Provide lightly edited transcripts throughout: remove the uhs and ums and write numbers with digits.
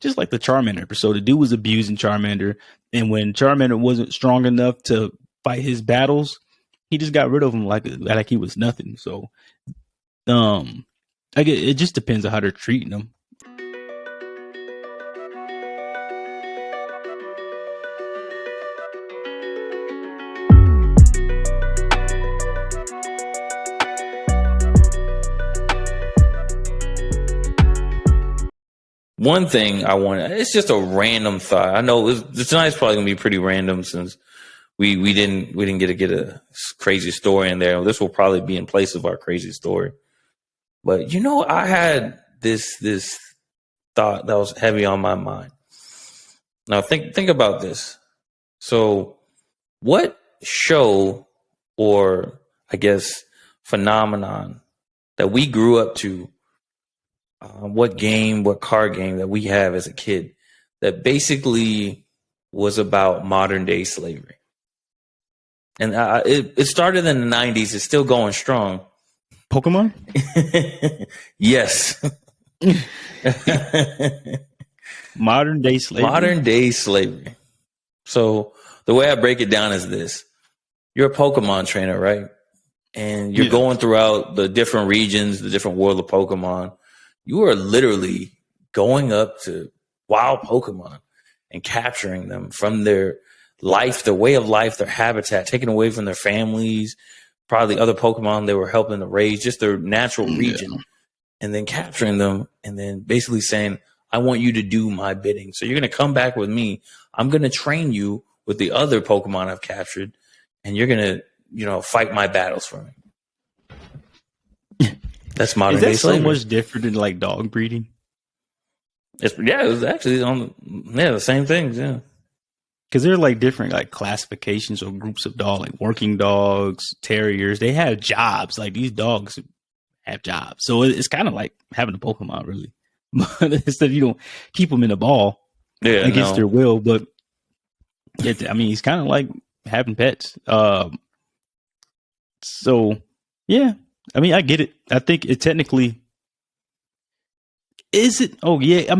just like the Charmander episode. The dude was abusing Charmander, and when Charmander wasn't strong enough to fight his battles, he just got rid of him like he was nothing. So, I get it. Just depends on how they're treating him. One thing I want, it's just a random thought. I know tonight's probably gonna be pretty random since we didn't get a crazy story in there. This will probably be in place of our crazy story. But I had this thought that was heavy on my mind. Now think about this. So what show, or I guess phenomenon, that we grew up to, what card game that we have as a kid that basically was about modern day slavery? And it started in the 90s. It's still going strong. Pokemon? Yes. Modern day slavery. Modern day slavery. So the way I break it down is this. You're a Pokemon trainer, right? And you're going throughout the different regions, the different world of Pokemon. You are literally going up to wild Pokemon and capturing them from their life, their way of life, their habitat, taken away from their families, probably other Pokemon they were helping to raise, just their natural region, and then capturing them and then basically saying, I want you to do my bidding. So you're going to come back with me. I'm going to train you with the other Pokemon I've captured, and you're going to, fight my battles for me. That's modern day slavery. So much different than like dog breeding? It was actually the same things, yeah. Because there are like different like classifications or groups of dogs, like working dogs, terriers. They have jobs. Like these dogs have jobs. So it's kind of like having a Pokemon, really. But instead, you don't keep them in a ball against their will. But it's kind of like having pets. So yeah, I get it. I think it technically is it. Oh yeah,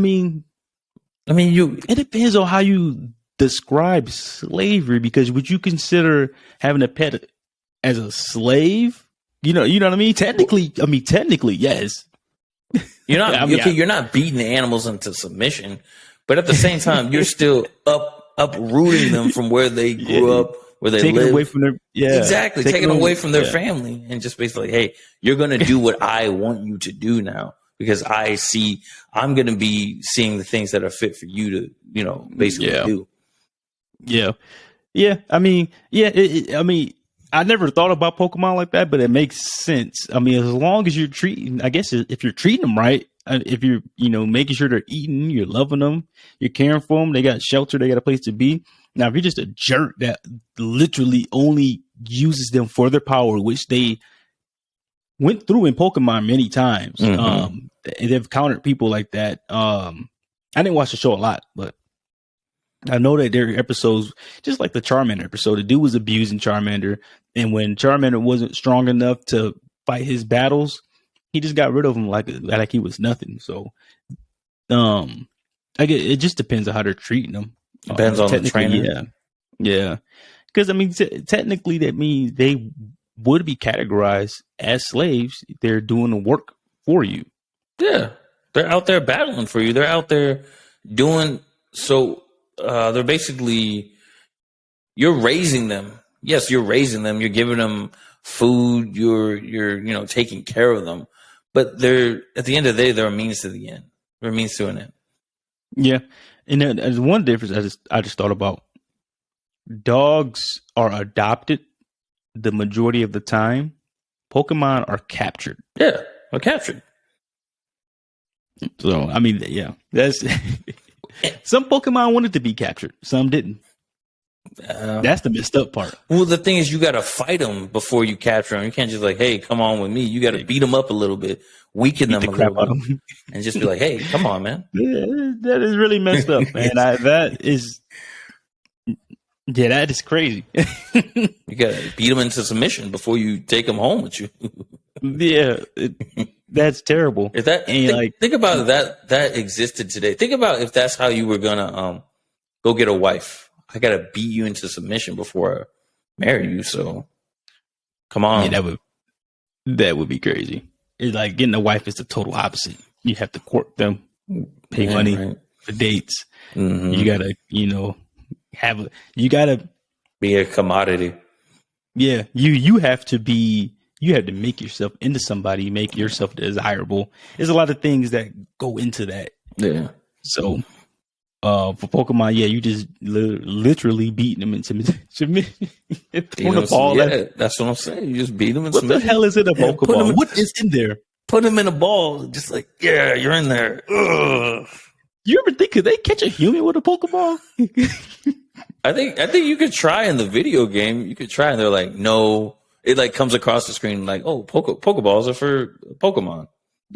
it depends on how you describe slavery, because would you consider having a pet as a slave? You know what I mean? Technically, yes. You're not you're not beating the animals into submission, but at the same time, you're still uprooting them from where they grew up, where they live. Away from their taking away from their family, and just basically, hey, you're going to do what I want you to do now, because I'm going to be seeing the things that are fit for you to, basically do. Yeah. I never thought about Pokemon like that, but it makes sense. As long as you're if you're treating them right, if you're, making sure they're eating, you're loving them, you're caring for them, they got shelter, they got a place to be. Now, if you're just a jerk that literally only uses them for their power, which they went through in Pokemon many times, they've countered people like that. I didn't watch the show a lot, but I know that there are episodes, just like the Charmander episode. The dude was abusing Charmander, and when Charmander wasn't strong enough to fight his battles, he just got rid of him like he was nothing. So, I get it. Just depends on how they're treating him. Depends on the trainer. Yeah. Because technically, that means they would be categorized as slaves. They're doing the work for you. Yeah, they're out there battling for you. They're out there doing so. They're basically, you're raising them. Yes, you're raising them. You're giving them food. You're taking care of them. But they're, at the end of the day, they're a means to the end. They're a means to an end. Yeah, and there's one difference I just thought about. Dogs are adopted the majority of the time. Pokemon are captured. Yeah, they're captured. So that's. Some Pokemon wanted to be captured. Some didn't. That's the messed up part. Well, the thing is, you got to fight them before you capture them. You can't just hey, come on with me. You got to beat them up a little bit, weaken them a little bit, and just be like, hey, come on, man. Yeah, that is really messed up, man. That is crazy. You got to beat them into submission before you take them home with you. Yeah. That's terrible. If that And think about that existed today. Think about if that's how you were gonna go get a wife. I gotta beat you into submission before I marry you. So come on. yeah, that would be crazy. It's like getting a wife is the total opposite. You have to court them, pay money for dates. Mm-hmm. You gotta, you gotta be a commodity. Yeah, you have to make yourself into somebody, make yourself desirable. There's a lot of things that go into that. Yeah. So, for Pokemon, yeah, you just literally beating them into submission. Yeah, that's what I'm saying. You just beat them in submission. What the hell is in a Pokeball? What is in there? Put them in a ball. Just like, yeah, you're in there. Ugh. You ever think could they catch a human with a Pokeball? I think you could try in the video game. You could try, and they're like, no. It like comes across the screen like, oh, Pokeballs are for Pokemon.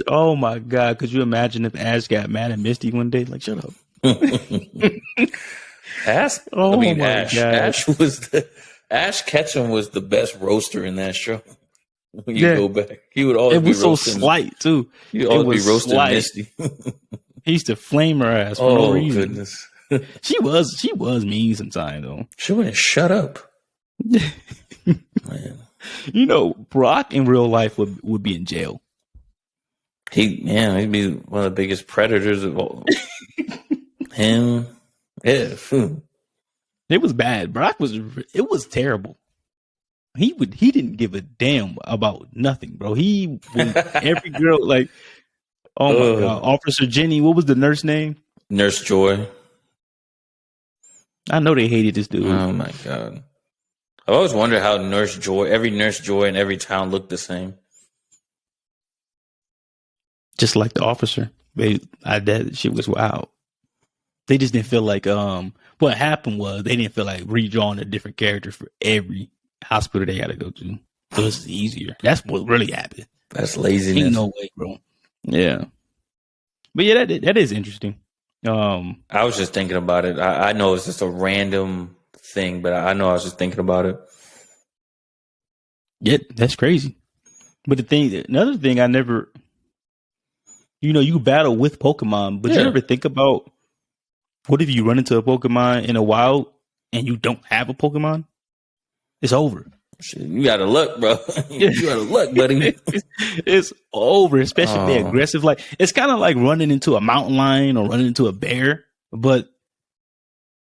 Oh my god! Could you imagine if Ash got mad at Misty one day? Like, shut up. Ash. Oh I mean, my Ash. god. Ash Ketchum was the best roaster in that show. When you go back, he would always. It was so slight too. He would always be roasting Misty. He used to flame her ass for no reason. Goodness. She was mean sometimes though. She wouldn't shut up. Man. Brock in real life would be in jail. He'd be one of the biggest predators of all. Him. Yeah. It was bad. It was terrible. He didn't give a damn about nothing, bro. Every girl like, oh my god, Officer Jenny, what was the nurse name? Nurse Joy. I know they hated this dude. Oh my god. I've always wondered how every Nurse Joy in every town looked the same. Just like the officer. That shit was wild. They just didn't feel like what happened was they didn't feel like redrawing a different character for every hospital they had to go to. So it's easier. That's what really happened. That's laziness. Ain't no way, bro. Yeah. But yeah, that is interesting. I was just thinking about it. I know it's just a random thing, but I know I was just thinking about it. Yeah, that's crazy. But another thing I never, you battle with Pokemon, but you ever think about what if you run into a Pokemon in a wild and you don't have a Pokemon? It's over. Shit, you gotta look, bro. You gotta look, buddy. It's over, especially if they're aggressive. Like it's kind of like running into a mountain lion or running into a bear, but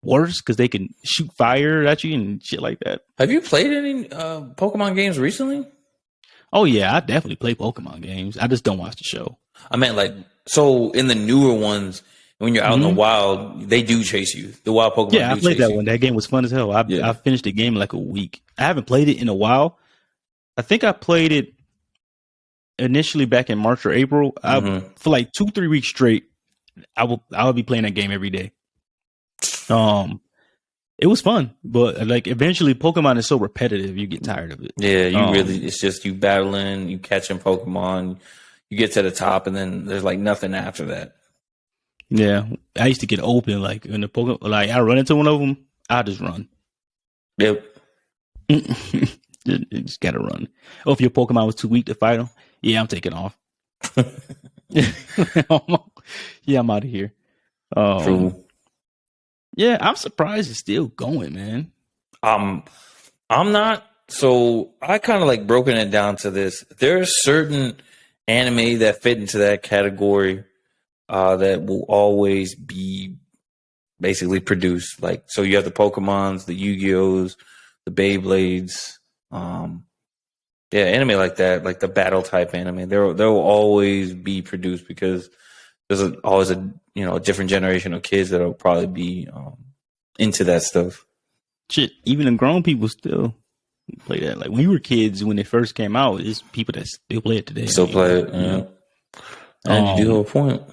worse because they can shoot fire at you and shit like that. Have you played any Pokemon games recently? Oh yeah, I definitely play Pokemon games. I just don't watch the show. I meant so in the newer ones, when you're out in the wild, they do chase you. The wild Pokemon. Yeah, I played that one. That game was fun as hell. I finished the game in like a week. I haven't played it in a while. I think I played it initially back in March or April. For like 2-3 weeks straight, I would be playing that game every day. It was fun, but like eventually Pokemon is so repetitive, you get tired of it. Yeah, it's just you battling, you catching Pokemon, you get to the top, and then there's like nothing after that. Yeah, I used to get open like in the Pokemon. Like I run into one of them, I just run. Yep, you just gotta run. Oh, if your Pokemon was too weak to fight them, yeah, I'm taking off. Yeah, I'm out of here. True. Yeah, I'm surprised it's still going, man. I'm not. So I kind of like broken it down to this. There's certain anime that fit into that category that will always be basically produced. Like, so you have the Pokemons, the Yu-Gi-Ohs, the Beyblades, anime like that, like the battle type anime. There will always be produced because there's always a different generation of kids that'll probably be into that stuff. Shit, even the grown people still play that. Like when we were kids, when it first came out, it's people that still play it today. Still play it, yeah. And you do have a point.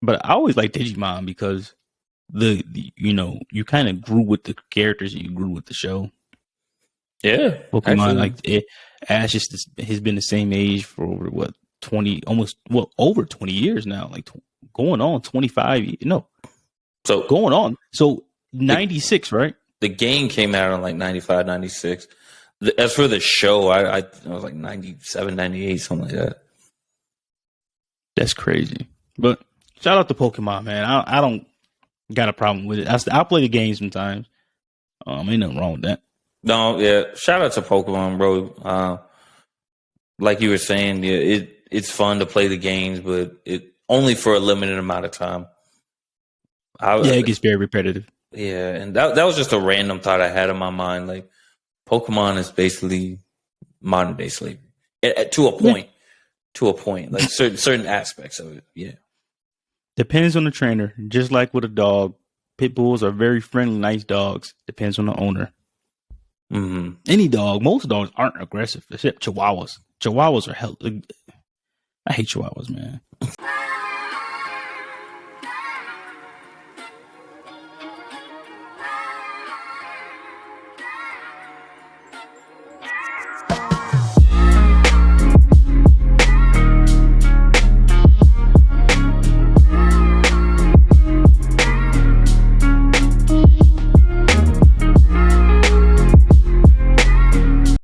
But I always like Digimon because the you kind of grew with the characters, you grew with the show. Yeah, Pokemon Ash has been the same age for over 20, over 20 years now, like going on 25. So going on. So 96, right? The game came out in like 95, 96. As for the show, I was like 97, 98, something like that. That's crazy. But shout out to Pokemon, man. I don't got a problem with it. I play the game sometimes. Ain't nothing wrong with that. No, yeah. Shout out to Pokemon, bro. Like you were saying, yeah, it's fun to play the games, but it only for a limited amount of time. Yeah, it gets very repetitive. Yeah, and that was just a random thought I had in my mind. Like, Pokemon is basically modern day slavery to a point. Yeah. To a point, like certain aspects of it. Yeah, depends on the trainer. Just like with a dog, pit bulls are very friendly, nice dogs. Depends on the owner. Mm-hmm. Any dog, most dogs aren't aggressive except Chihuahuas. Chihuahuas are hell. I hate Chihuahuas, man.